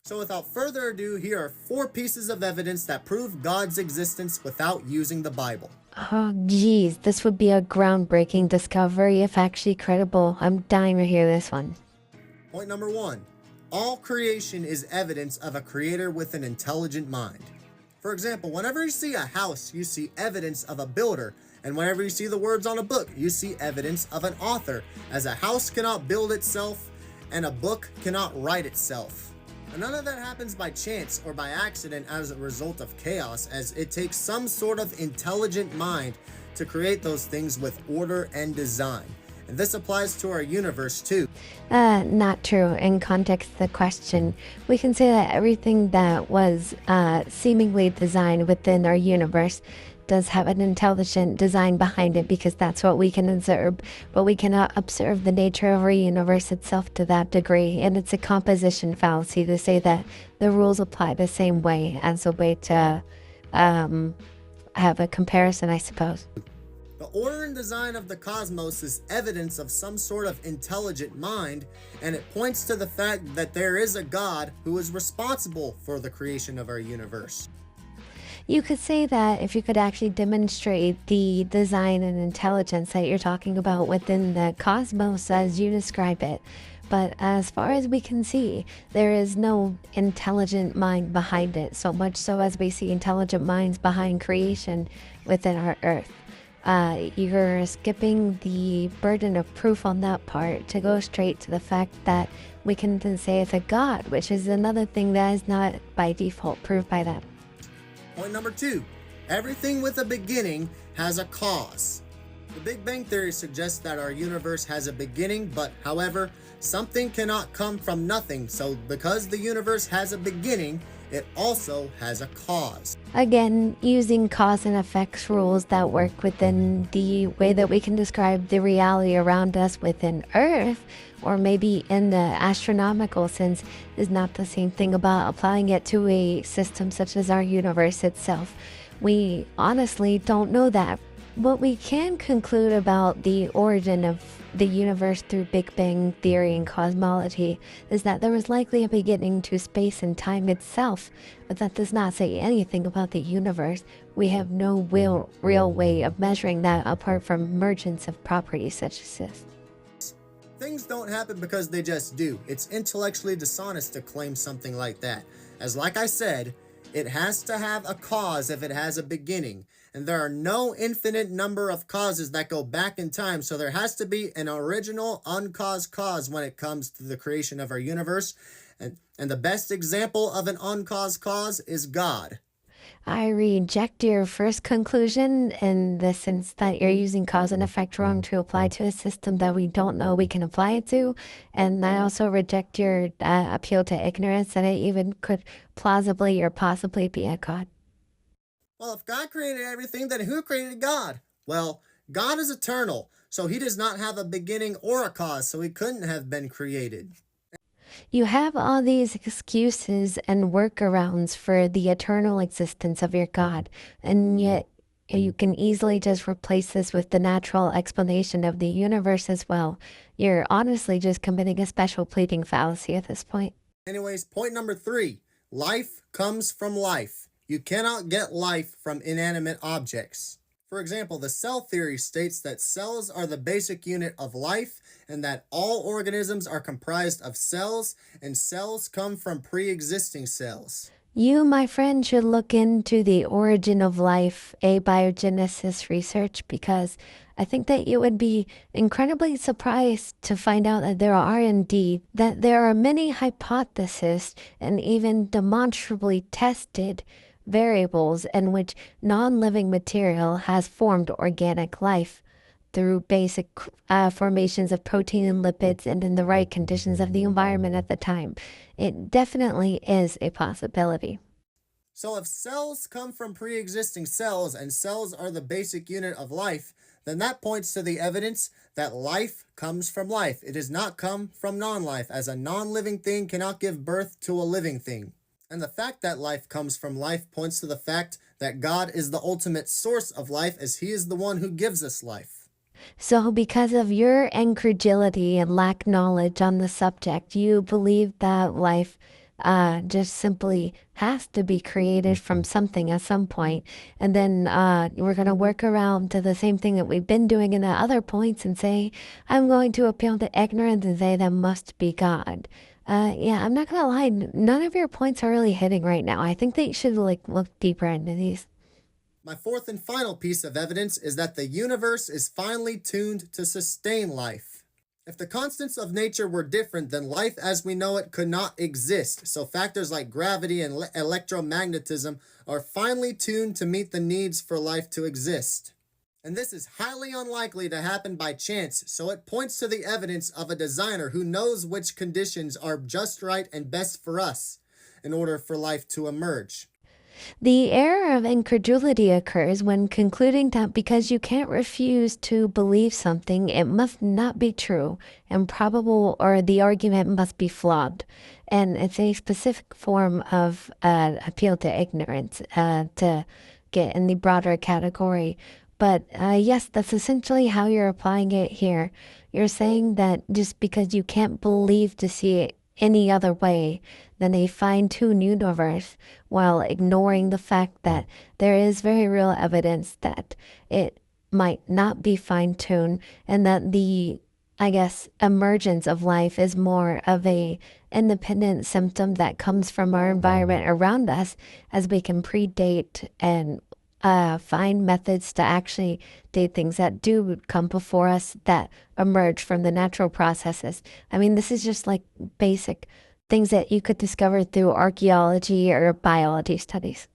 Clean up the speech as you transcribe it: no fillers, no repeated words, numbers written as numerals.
So without further ado, here are 4 pieces of evidence that prove God's existence without using the Bible. Oh, geez, this would be a groundbreaking discovery if actually credible. I'm dying to hear this one. Point number 1. All creation is evidence of a creator with an intelligent mind. For example, whenever you see a house, you see evidence of a builder, and whenever you see the words on a book, you see evidence of an author, as a house cannot build itself and a book cannot write itself. And none of that happens by chance or by accident as a result of chaos, as it takes some sort of intelligent mind to create those things with order and design. And this applies to our universe too. Not true. In context of the question, we can say that everything that was seemingly designed within our universe does have an intelligent design behind it because that's what we can observe, but we cannot observe the nature of our universe itself to that degree. And it's a composition fallacy to say that the rules apply the same way as a way to have a comparison, I suppose. The order and design of the cosmos is evidence of some sort of intelligent mind, and it points to the fact that there is a God who is responsible for the creation of our universe. You could say that if you could actually demonstrate the design and intelligence that you're talking about within the cosmos as you describe it. But as far as we can see, there is no intelligent mind behind it, so much so as we see intelligent minds behind creation within our Earth. You're skipping the burden of proof on that part to go straight to the fact that we can then say it's a God, which is another thing that is not by default proved by that. Point number 2. Everything with a beginning has a cause. The Big Bang Theory suggests that our universe has a beginning, but however, something cannot come from nothing, so because the universe has a beginning, it also has a cause. Again, using cause and effects rules that work within the way that we can describe the reality around us within Earth, or maybe in the astronomical sense, is not the same thing about applying it to a system such as our universe itself. We honestly don't know that. What we can conclude about the origin of the universe through Big Bang Theory and cosmology is that there was likely a beginning to space and time itself, but that does not say anything about the universe. We have no real way of measuring that apart from emergence of properties such as this. Things don't happen because they just do. It's intellectually dishonest to claim something like that. As like I said, it has to have a cause if it has a beginning. And there are no infinite number of causes that go back in time, so there has to be an original uncaused cause when it comes to the creation of our universe. And the best example of an uncaused cause is God. I reject your first conclusion in the sense that you're using cause and effect wrong to apply to a system that we don't know we can apply it to. And I also reject your appeal to ignorance that it even could plausibly or possibly be a God. Well, if God created everything, then who created God? Well, God is eternal, so he does not have a beginning or a cause, so he couldn't have been created. You have all these excuses and workarounds for the eternal existence of your God, and yet you can easily just replace this with the natural explanation of the universe as well. You're honestly just committing a special pleading fallacy at this point. Anyways, point number 3. Life comes from life. You cannot get life from inanimate objects. For example, the cell theory states that cells are the basic unit of life and that all organisms are comprised of cells, and cells come from pre-existing cells. You, my friend, should look into the origin of life, abiogenesis research, because I think that you would be incredibly surprised to find out that there are many hypotheses and even demonstrably tested variables in which non-living material has formed organic life through basic formations of protein and lipids and in the right conditions of the environment at the time. It definitely is a possibility. So if cells come from pre-existing cells and cells are the basic unit of life, then that points to the evidence that life comes from life. It does not come from non-life, as a non-living thing cannot give birth to a living thing. And the fact that life comes from life points to the fact that God is the ultimate source of life, as he is the one who gives us life. So because of your incredulity and lack knowledge on the subject, you believe that life just simply has to be created from something at some point. And then we're going to work around to the same thing that we've been doing in the other points and say, I'm going to appeal to ignorance and say that must be God. Yeah, I'm not going to lie. None of your points are really hitting right now. I think that you should like look deeper into these. My fourth and final piece of evidence is that the universe is finely tuned to sustain life. If the constants of nature were different, then life as we know it could not exist. So factors like gravity and electromagnetism are finely tuned to meet the needs for life to exist. And this is highly unlikely to happen by chance, so it points to the evidence of a designer who knows which conditions are just right and best for us in order for life to emerge. The error of incredulity occurs when concluding that because you can't refuse to believe something, it must not be true and probable, or the argument must be flawed. And it's a specific form of appeal to ignorance to get in the broader category. But yes, that's essentially how you're applying it here. You're saying that just because you can't believe to see it any other way than a fine-tuned universe, while ignoring the fact that there is very real evidence that it might not be fine-tuned, and that the, I guess, emergence of life is more of a independent symptom that comes from our environment around us, as we can predate and find methods to actually date things that do come before us that emerge from the natural processes. I mean, this is just like basic things that you could discover through archaeology or biology studies.